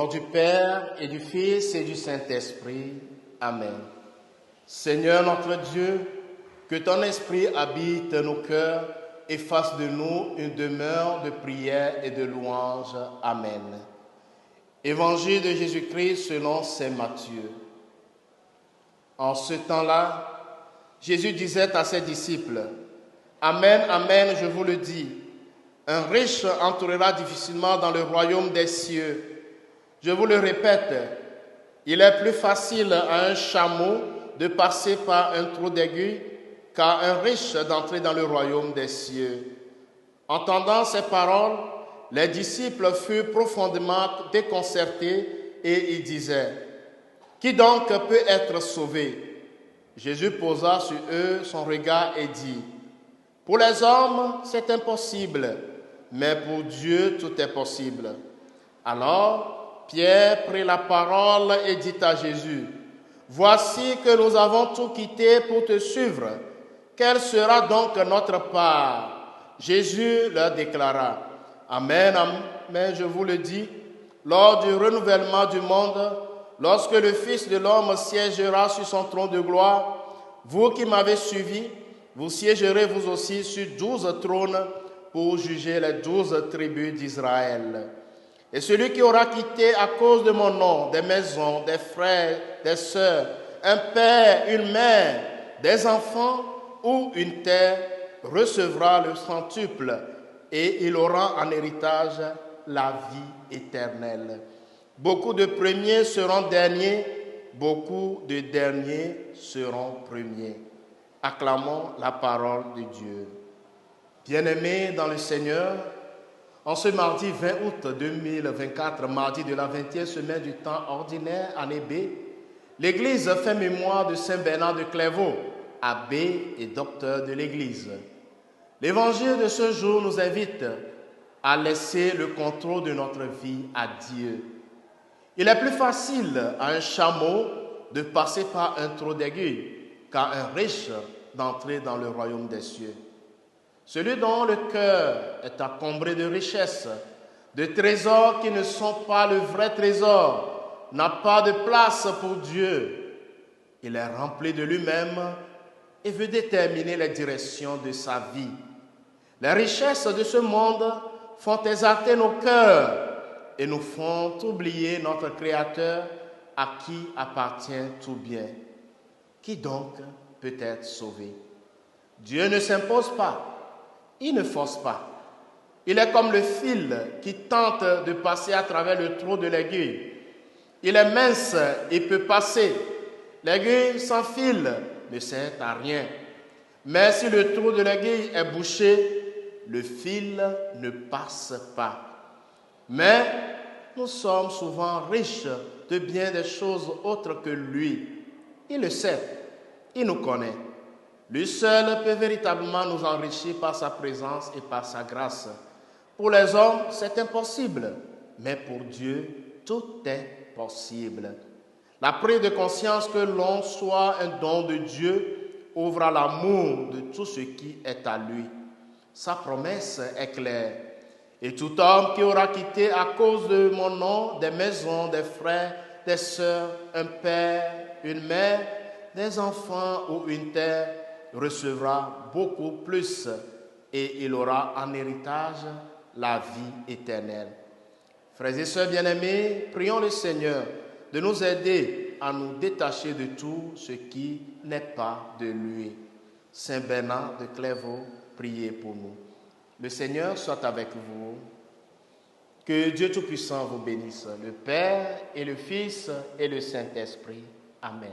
nom du Père et du Fils et du Saint-Esprit. Amen. Seigneur notre Dieu, que ton esprit habite nos cœurs et fasse de nous une demeure de prière et de louange. Amen. Évangile de Jésus-Christ selon saint Matthieu. En ce temps-là, Jésus disait à ses disciples, « Amen, amen, je vous le dis, un riche entrera difficilement dans le royaume des cieux. Je vous le répète, il est plus facile à un chameau de passer par un trou d'aiguille qu'à un riche d'entrer dans le royaume des cieux. » Entendant ces paroles, les disciples furent profondément déconcertés et ils disaient, « Qui donc peut être sauvé ?» Jésus posa sur eux son regard et dit, « Pour les hommes, c'est impossible, mais pour Dieu, tout est possible. » Alors, Pierre prit la parole et dit à Jésus, « Voici que nous avons tout quitté pour te suivre. Quelle sera donc notre part ?» Jésus leur déclara, « Amen, amen, je vous le dis, lors du renouvellement du monde, lorsque le Fils de l'homme siégera sur son trône de gloire, vous qui m'avez suivi, vous siégerez vous aussi sur 12 trônes pour juger les 12 tribus d'Israël. Et celui qui aura quitté à cause de mon nom des maisons, des frères, des sœurs, un père, une mère, des enfants ou une terre, recevra le centuple et il aura en héritage la vie éternelle. Beaucoup de premiers seront derniers, beaucoup de derniers seront premiers. » Acclamons la parole de Dieu. Bien-aimés dans le Seigneur, en ce mardi 20 août 2024, mardi de la 20e semaine du temps ordinaire, année B, l'Église fait mémoire de Saint Bernard de Clairvaux, abbé et docteur de l'Église. L'évangile de ce jour nous invite à laisser le contrôle de notre vie à Dieu. Il est plus facile à un chameau de passer par un trou d'aiguille qu'à un riche d'entrer dans le royaume des cieux. Celui dont le cœur est encombré de richesses, de trésors qui ne sont pas le vrai trésor, n'a pas de place pour Dieu. Il est rempli de lui-même et veut déterminer les directions de sa vie. Les richesses de ce monde font exalter nos cœurs et nous font oublier notre Créateur à qui appartient tout bien. Qui donc peut être sauvé? Dieu ne s'impose pas, il ne force pas. Il est comme le fil qui tente de passer à travers le trou de l'aiguille. Il est mince et peut passer. L'aiguille sans fil ne sert à rien. Mais si le trou de l'aiguille est bouché, le fil ne passe pas. Mais nous sommes souvent riches de bien des choses autres que lui. Il le sait, il nous connaît. Lui seul peut véritablement nous enrichir par sa présence et par sa grâce. Pour les hommes, c'est impossible, mais pour Dieu, tout est possible. La prise de conscience que l'on soit un don de Dieu ouvre à l'amour de tout ce qui est à lui. Sa promesse est claire. Et tout homme qui aura quitté à cause de mon nom des maisons, des frères, des sœurs, un père, une mère, des enfants ou une terre, recevra beaucoup plus et il aura en héritage la vie éternelle. Frères et sœurs bien-aimés, prions le Seigneur de nous aider à nous détacher de tout ce qui n'est pas de lui. Saint Bernard de Clairvaux, priez pour nous. Le Seigneur soit avec vous. Que Dieu Tout-Puissant vous bénisse, le Père et le Fils et le Saint-Esprit. Amen.